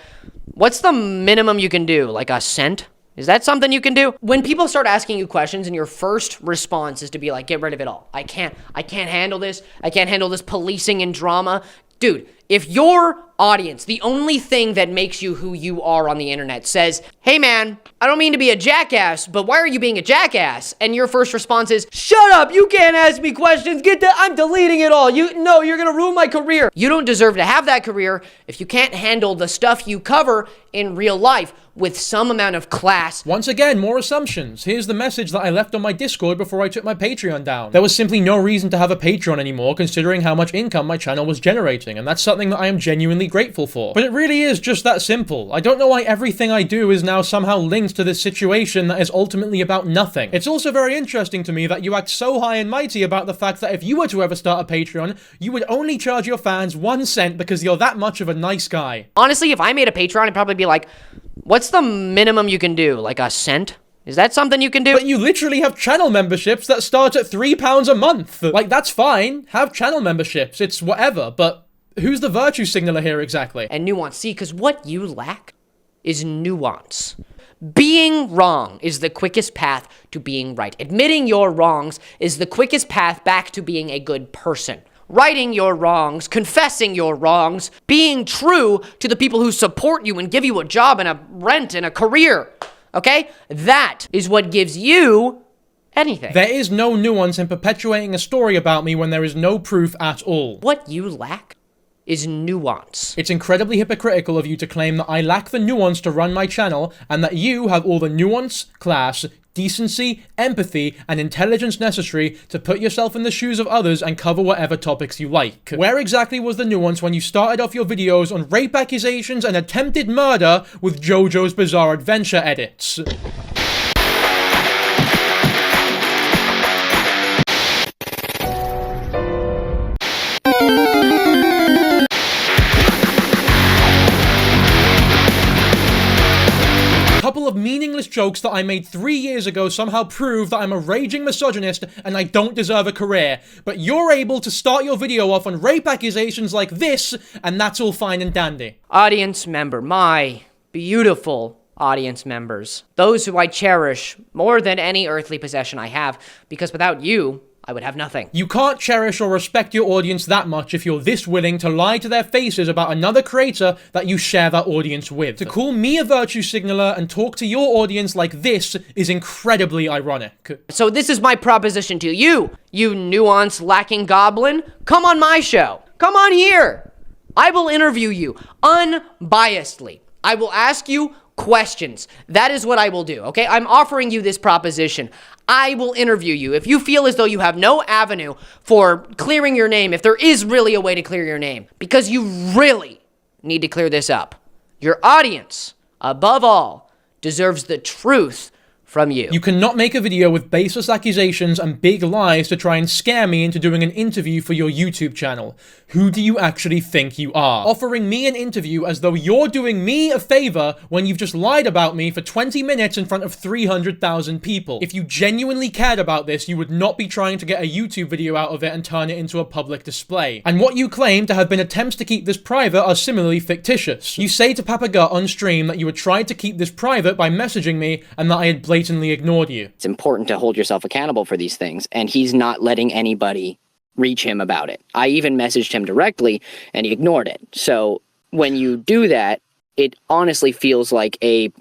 what's the minimum you can do? Like a cent? Is that something you can do? When people start asking you questions and your first response is to be like, get rid of it all. I can't handle this. I can't handle this policing and drama. Dude, if your audience, the only thing that makes you who you are on the internet, says, hey man, I don't mean to be a jackass, but why are you being a jackass? And your first response is, shut up, you can't ask me questions, I'm deleting it all. You're gonna ruin my career. You don't deserve to have that career if you can't handle the stuff you cover in real life with some amount of class. Once again, more assumptions. Here's the message that I left on my Discord before I took my Patreon down. There was simply no reason to have a Patreon anymore, considering how much income my channel was generating, and that's something that I am genuinely grateful for. But it really is just that simple. I don't know why everything I do is now somehow linked to this situation that is ultimately about nothing. It's also very interesting to me that you act so high and mighty about the fact that if you were to ever start a Patreon, you would only charge your fans 1 cent because you're that much of a nice guy. Honestly, if I made a Patreon, I'd probably be like, what's the minimum you can do? Like a cent? Is that something you can do? But you literally have channel memberships that start at £3 a month. Like, that's fine. Have channel memberships. It's whatever, but who's the virtue signaler here exactly? And nuance. See, because what you lack is nuance. Being wrong is the quickest path to being right. Admitting your wrongs is the quickest path back to being a good person. Righting your wrongs, confessing your wrongs, being true to the people who support you and give you a job and a rent and a career. Okay? That is what gives you anything. There is no nuance in perpetuating a story about me when there is no proof at all. What you lack is nuance. It's incredibly hypocritical of you to claim that I lack the nuance to run my channel, and that you have all the nuance, class, decency, empathy, and intelligence necessary to put yourself in the shoes of others and cover whatever topics you like. Where exactly was the nuance when you started off your videos on rape accusations and attempted murder with JoJo's Bizarre Adventure edits? Couple of meaningless jokes that I made 3 years ago somehow prove that I'm a raging misogynist and I don't deserve a career. But you're able to start your video off on rape accusations like this, and that's all fine and dandy. Audience member, my beautiful audience members, those who I cherish more than any earthly possession I have, because without you, I would have nothing. You can't cherish or respect your audience that much if you're this willing to lie to their faces about another creator that you share that audience with. To call me a virtue signaler and talk to your audience like this is incredibly ironic. So this is my proposition to you, you nuance-lacking goblin. Come on my show. Come on here. I will interview you unbiasedly. I will ask you questions. That is what I will do, okay? I'm offering you this proposition. I will interview you. If you feel as though you have no avenue for clearing your name, if there is really a way to clear your name, because you really need to clear this up. Your audience, above all, deserves the truth from you. You cannot make a video with baseless accusations and big lies to try and scare me into doing an interview for your YouTube channel. Who do you actually think you are? Offering me an interview as though you're doing me a favor when you've just lied about me for 20 minutes in front of 300,000 people. If you genuinely cared about this, you would not be trying to get a YouTube video out of it and turn it into a public display. And what you claim to have been attempts to keep this private are similarly fictitious. You say to Papa Gut on stream that you had tried to keep this private by messaging me and that I had blatantly ignored you. It's important to hold yourself accountable for these things, and he's not letting anybody reach him about it. I even messaged him directly, and he ignored it. So when you do that, it honestly feels like a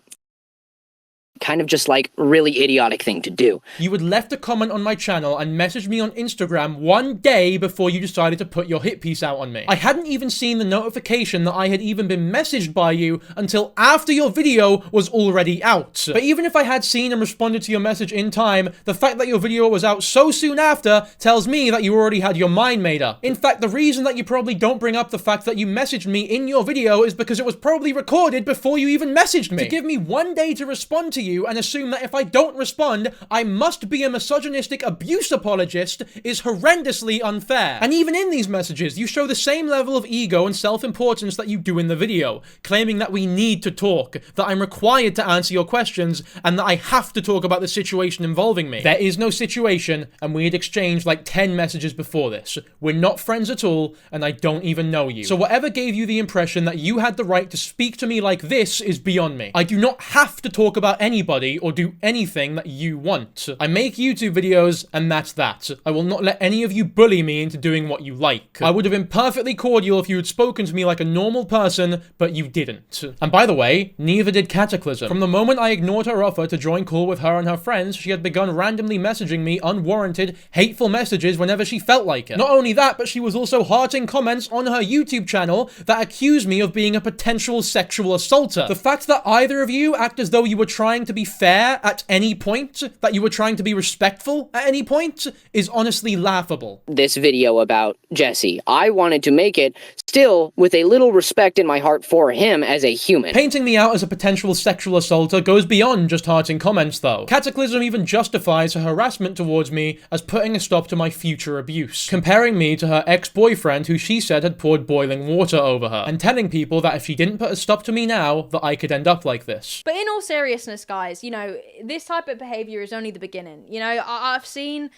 kind of just like really idiotic thing to do. You had left a comment on my channel and messaged me on Instagram 1 day before you decided to put your hit piece out on me. I hadn't even seen the notification that I had even been messaged by you until after your video was already out. But even if I had seen and responded to your message in time, the fact that your video was out so soon after tells me that you already had your mind made up. In fact, the reason that you probably don't bring up the fact that you messaged me in your video is because it was probably recorded before you even messaged me. To give me 1 day to respond to you and assume that if I don't respond, I must be a misogynistic abuse apologist is horrendously unfair. And even in these messages, you show the same level of ego and self-importance that you do in the video, claiming that we need to talk, that I'm required to answer your questions, and that I have to talk about the situation involving me. There is no situation, and we had exchanged like 10 messages before this. We're not friends at all, and I don't even know you. So whatever gave you the impression that you had the right to speak to me like this is beyond me. I do not have to talk about anybody or do anything that you want. I make YouTube videos, and that's that. I will not let any of you bully me into doing what you like. I would have been perfectly cordial if you had spoken to me like a normal person, but you didn't. And by the way, neither did Cataclysm. From the moment I ignored her offer to join call with her and her friends, she had begun randomly messaging me unwarranted, hateful messages whenever she felt like it. Not only that, but she was also hearting comments on her YouTube channel that accused me of being a potential sexual assaulter. The fact that either of you act as though you were trying to be fair at any point, that you were trying to be respectful at any point, is honestly laughable. This video about Jesse, I wanted to make it still with a little respect in my heart for him as a human. Painting me out as a potential sexual assaulter goes beyond just hearting comments, though. Cataclysm even justifies her harassment towards me as putting a stop to my future abuse, comparing me to her ex-boyfriend who she said had poured boiling water over her, and telling people that if she didn't put a stop to me now, that I could end up like this. But in all seriousness, guys, you know, this type of behavior is only the beginning. You know, I've seen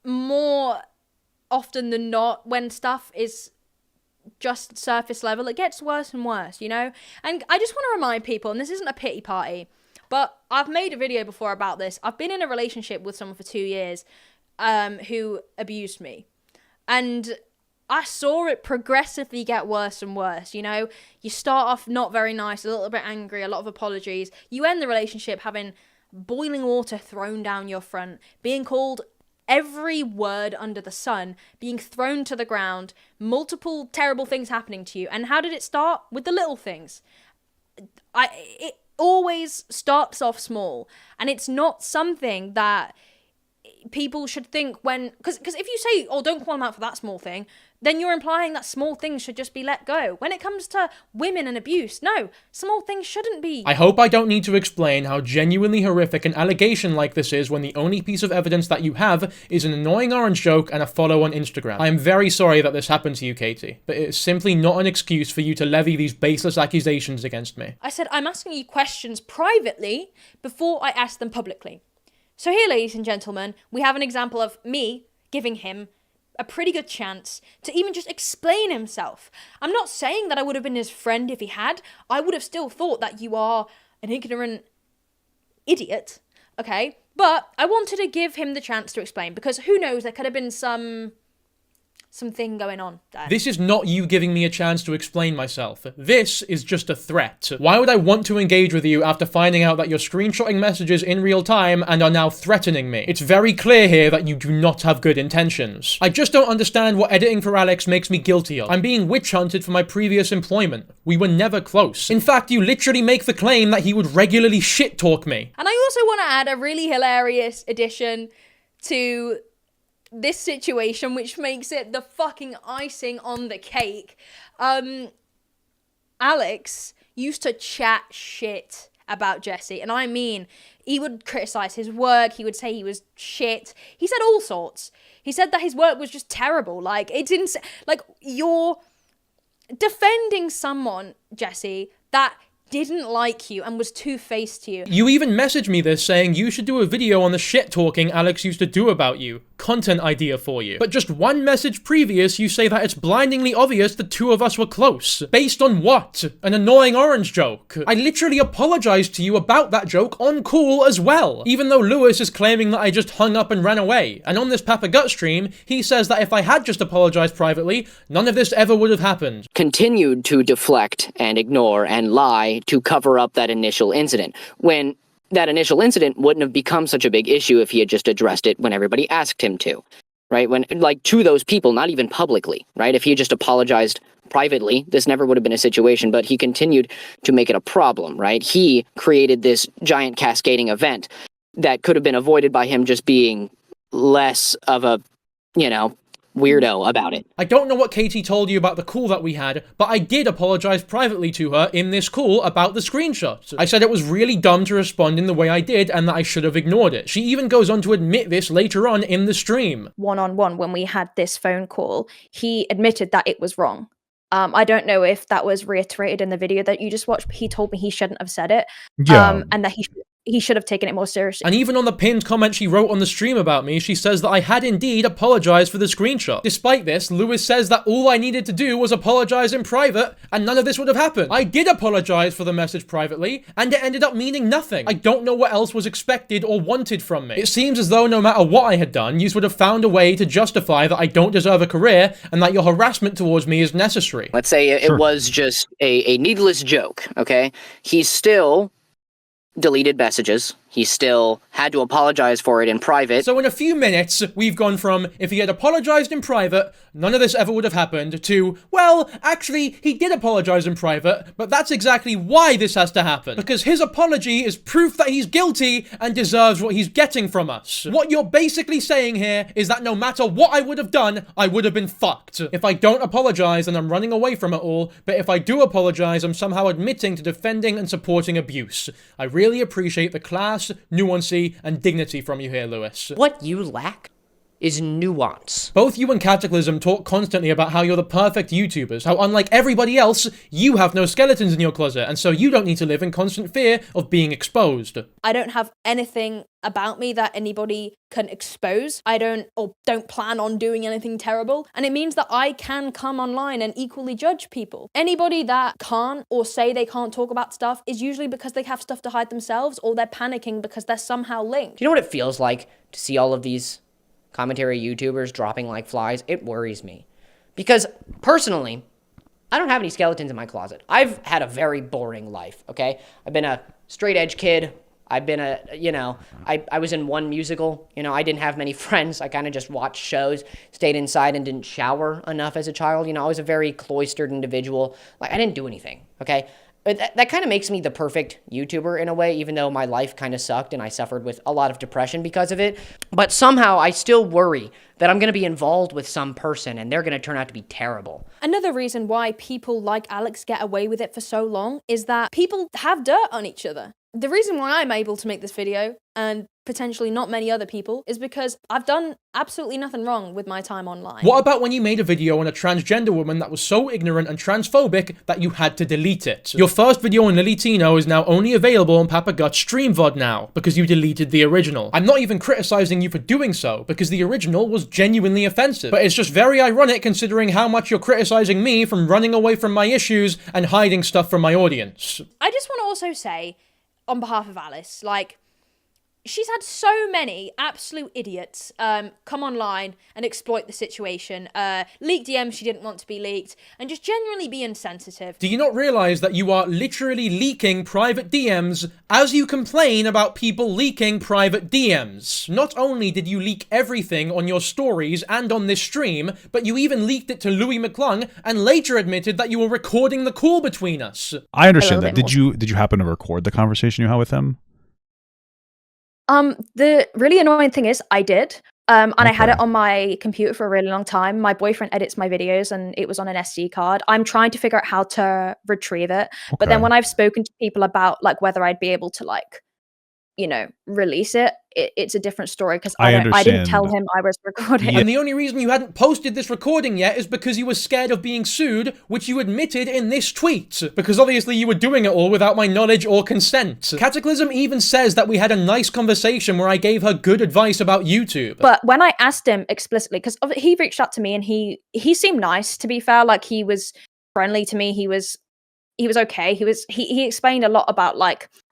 more often than not when stuff is just surface level, it gets worse and worse, you know? And I just want to remind people, and this isn't a pity party, but I've made a video before about this. I've been in a relationship with someone for 2 years who abused me. And I saw it progressively get worse and worse, you know? You start off not very nice, a little bit angry, a lot of apologies. You end the relationship having boiling water thrown down your front, being called every word under the sun, being thrown to the ground, multiple terrible things happening to you. And how did it start? With the little things. It always starts off small, and it's not something that people should think when, because if you say, oh, don't call them out for that small thing, then you're implying that small things should just be let go. When it comes to women and abuse, no, small things shouldn't be. I hope I don't need to explain how genuinely horrific an allegation like this is when the only piece of evidence that you have is an annoying orange joke and a follow on Instagram. I am very sorry that this happened to you, Katie, but it is simply not an excuse for you to levy these baseless accusations against me. I said, I'm asking you questions privately before I ask them publicly. So here, ladies and gentlemen, we have an example of me giving him a pretty good chance to even just explain himself. I'm not saying that I would have been his friend if he had. I would have still thought that you are an ignorant idiot, okay? But I wanted to give him the chance to explain, because who knows, there could have been something going on there. This is not you giving me a chance to explain myself. This is just a threat. Why would I want to engage with you after finding out that you're screenshotting messages in real time and are now threatening me? It's very clear here that you do not have good intentions. I just don't understand what editing for Alex makes me guilty of. I'm being witch hunted for my previous employment. We were never close. In fact, you literally make the claim that he would regularly shit talk me. And I also want to add a really hilarious addition to this situation, which makes it the fucking icing on the cake. Alex used to chat shit about Jesse, and I mean, he would criticize his work, he would say he was shit, he said all sorts. He said that his work was just terrible. Like, it's insane. Like, you're defending someone, Jesse, that didn't like you and was two-faced to you. You even messaged me this saying you should do a video on the shit talking Alex used to do about you. Content idea for you. But just one message previous, you say that it's blindingly obvious the two of us were close. Based on what? An annoying orange joke. I literally apologized to you about that joke on call as well. Even though Lewis is claiming that I just hung up and ran away. And on this Papa Gut stream, he says that if I had just apologized privately, none of this ever would have happened. Continued to deflect and ignore and lie to cover up that initial incident, when that initial incident wouldn't have become such a big issue if he had just addressed it when everybody asked him to, right? When, like, to those people, not even publicly, right? If he had just apologized privately, this never would have been a situation, but he continued to make it a problem, right? He created this giant cascading event that could have been avoided by him just being less of a, weirdo about it. I don't know what Katie told you about the call that we had, but I did apologize privately to her in this call about the screenshots. I said it was really dumb to respond in the way I did and that I should have ignored it. She even goes on to admit this later on in the stream. One-on-one, when we had this phone call, he admitted that it was wrong. I don't know if that was reiterated in the video that you just watched, but he told me he shouldn't have said it. Yeah. And that he should have taken it more seriously. And even on the pinned comment she wrote on the stream about me, she says that I had indeed apologized for the screenshot. Despite this, Lewis says that all I needed to do was apologize in private, and none of this would have happened. I did apologize for the message privately, and it ended up meaning nothing. I don't know what else was expected or wanted from me. It seems as though no matter what I had done, you would have found a way to justify that I don't deserve a career, and that your harassment towards me is necessary. Let's say it was just a needless joke, okay? He's still deleted messages, He still had to apologize for it in private. So in a few minutes, we've gone from, if he had apologized in private, none of this ever would have happened, to, well, actually, he did apologize in private, but that's exactly why this has to happen. Because his apology is proof that he's guilty and deserves what he's getting from us. What you're basically saying here is that no matter what I would have done, I would have been fucked. If I don't apologize, then I'm running away from it all, but if I do apologize, I'm somehow admitting to defending and supporting abuse. I really appreciate the class, nuancy, and dignity from you here, Lewis. What you lack is nuance. Both you and Cataclysm talk constantly about how you're the perfect YouTubers, how unlike everybody else, you have no skeletons in your closet, and so you don't need to live in constant fear of being exposed. I don't have anything about me that anybody can expose. I don't plan on doing anything terrible. And it means that I can come online and equally judge people. Anybody that can't or say they can't talk about stuff is usually because they have stuff to hide themselves or they're panicking because they're somehow linked. Do you know what it feels like to see all of these commentary YouTubers dropping like flies? It worries me. Because personally, I don't have any skeletons in my closet. I've had a very boring life, okay? I've been a straight edge kid. I've been I was in one musical. I didn't have many friends. I kind of just watched shows, stayed inside, and didn't shower enough as a child. I was a very cloistered individual. Like, I didn't do anything, okay? But that kind of makes me the perfect YouTuber in a way, even though my life kind of sucked and I suffered with a lot of depression because of it. But somehow I still worry that I'm going to be involved with some person and they're going to turn out to be terrible. Another reason why people like Alex get away with it for so long is that people have dirt on each other. The reason why I'm able to make this video, and potentially not many other people, is because I've done absolutely nothing wrong with my time online. What about when you made a video on a transgender woman that was so ignorant and transphobic that you had to delete it? Your first video on Lily Tino is now only available on Papa Gut's stream VOD now, because you deleted the original. I'm not even criticizing you for doing so, because the original was genuinely offensive. But it's just very ironic considering how much you're criticizing me from running away from my issues and hiding stuff from my audience. I just want to also say, on behalf of Alice, she's had so many absolute idiots come online and exploit the situation, leak DMs she didn't want to be leaked, and just genuinely be insensitive. Do you not realize that you are literally leaking private DMs as you complain about people leaking private DMs? Not only did you leak everything on your stories and on this stream, but you even leaked it to Louis McClung and later admitted that you were recording the call between us. I understand that. Did you happen to record the conversation you had with him? The really annoying thing is I did. And I had it on my computer for a really long time. My boyfriend edits my videos and it was on an SD card. I'm trying to figure out how to retrieve it. But then when I've spoken to people about whether I'd be able to release it, it's a different story because I didn't tell him I was recording. And the only reason you hadn't posted this recording yet is because you were scared of being sued, which you admitted in this tweet. Because obviously you were doing it all without my knowledge or consent. Cataclysm even says that we had a nice conversation where I gave her good advice about YouTube. But when I asked him explicitly, because he reached out to me and he seemed nice, to be fair, he was friendly to me, he was okay. He explained a lot about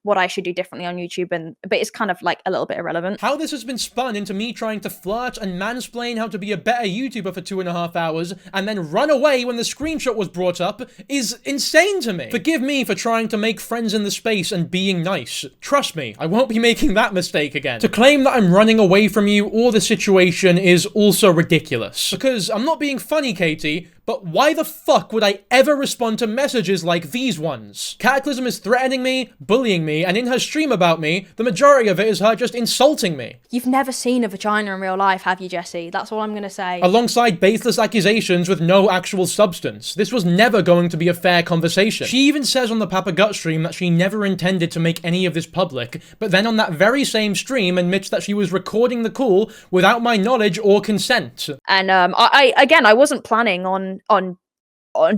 what I should do differently on YouTube, but it's kind of a little bit irrelevant. How this has been spun into me trying to flirt and mansplain how to be a better YouTuber for 2.5 hours and then run away when the screenshot was brought up is insane to me. Forgive me for trying to make friends in the space and being nice. Trust me, I won't be making that mistake again. To claim that I'm running away from you or the situation is also ridiculous. Because I'm not being funny, Katie, but why the fuck would I ever respond to messages like these ones? Cataclysm is threatening me, bullying me, and in her stream about me, the majority of it is her just insulting me. You've never seen a vagina in real life, have you, Jesse? That's all I'm gonna say. Alongside baseless accusations with no actual substance. This was never going to be a fair conversation. She even says on the Papa Gut stream that she never intended to make any of this public, but then on that very same stream admits that she was recording the call without my knowledge or consent. And I wasn't planning on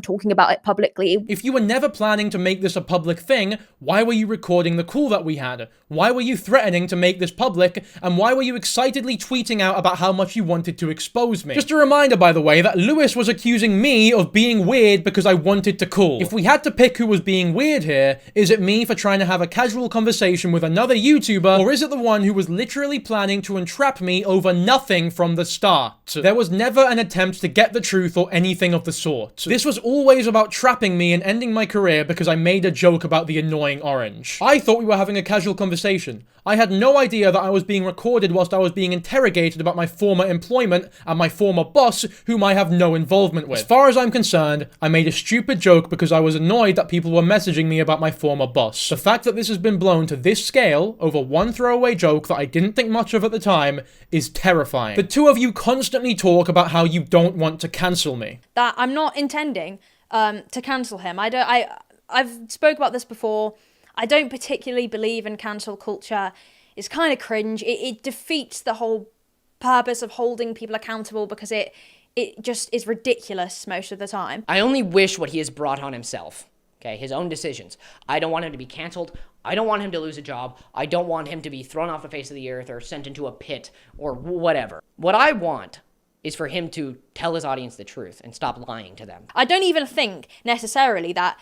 talking about it publicly. If you were never planning to make this a public thing, why were you recording the call that we had? Why were you threatening to make this public? And why were you excitedly tweeting out about how much you wanted to expose me? Just a reminder, by the way, that Lewis was accusing me of being weird because I wanted to call. If we had to pick who was being weird here, is it me for trying to have a casual conversation with another YouTuber, or is it the one who was literally planning to entrap me over nothing from the start? There was never an attempt to get the truth or anything of the sort. This was always about trapping me and ending my career because I made a joke about the annoying orange. I thought we were having a casual conversation. I had no idea that I was being recorded whilst I was being interrogated about my former employment and my former boss, whom I have no involvement with. As far as I'm concerned, I made a stupid joke because I was annoyed that people were messaging me about my former boss. The fact that this has been blown to this scale over one throwaway joke that I didn't think much of at the time is terrifying. The two of you constantly talk about how you don't want to cancel me. That I'm not intending to cancel him. I've spoke about this before. I don't particularly believe in cancel culture. It's kind of cringe. It defeats the whole purpose of holding people accountable because it just is ridiculous most of the time. I only wish what he has brought on himself. Okay, his own decisions. I don't want him to be canceled. I don't want him to lose a job. I don't want him to be thrown off the face of the earth or sent into a pit or whatever. What I want is for him to tell his audience the truth and stop lying to them. I don't even think necessarily that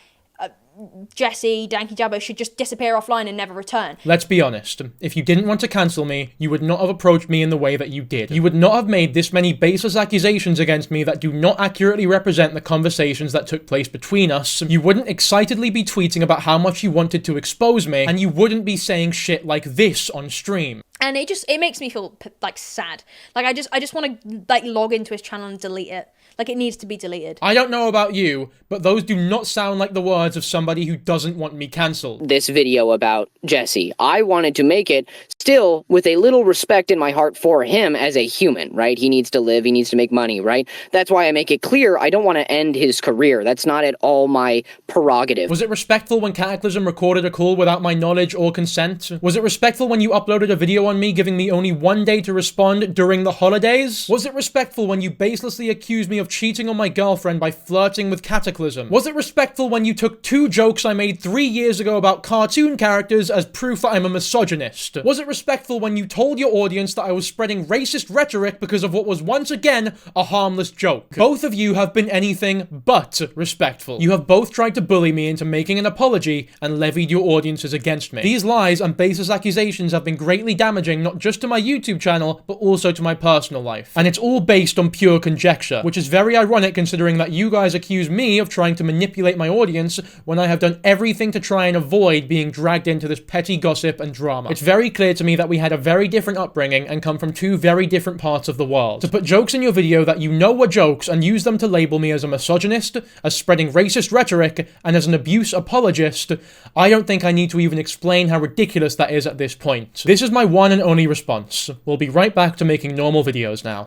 Jesse, Dankyjabo should just disappear offline and never return. Let's be honest. If you didn't want to cancel me, you would not have approached me in the way that you did. You would not have made this many baseless accusations against me that do not accurately represent the conversations that took place between us. You wouldn't excitedly be tweeting about how much you wanted to expose me, and you wouldn't be saying shit like this on stream. And it makes me feel like sad. Like I just want to like log into his channel and delete it. Like it needs to be deleted. I don't know about you, but those do not sound like the words of somebody who doesn't want me cancelled. This video about Jesse, I wanted to make it still with a little respect in my heart for him as a human, right? He needs to live, he needs to make money, right? That's why I make it clear I don't want to end his career. That's not at all my prerogative. Was it respectful when Cataclysm recorded a call without my knowledge or consent? Was it respectful when you uploaded a video on me giving me only one day to respond during the holidays? Was it respectful when you baselessly accused me of cheating on my girlfriend by flirting with Cataclysm? Was it respectful when you took 2 jokes I made 3 years ago about cartoon characters as proof that I'm a misogynist? Was it respectful when you told your audience that I was spreading racist rhetoric because of what was once again a harmless joke? Both of you have been anything but respectful. You have both tried to bully me into making an apology and levied your audiences against me. These lies and baseless accusations have been greatly damaging not just to my YouTube channel, but also to my personal life. And it's all based on pure conjecture, which is very ironic considering that you guys accuse me of trying to manipulate my audience when I have done everything to try and avoid being dragged into this petty gossip and drama. It's very clear to me that we had a very different upbringing and come from 2 very different parts of the world. To put jokes in your video that you know were jokes and use them to label me as a misogynist, as spreading racist rhetoric, and as an abuse apologist, I don't think I need to even explain how ridiculous that is at this point. This is my one and only response. We'll be right back to making normal videos now.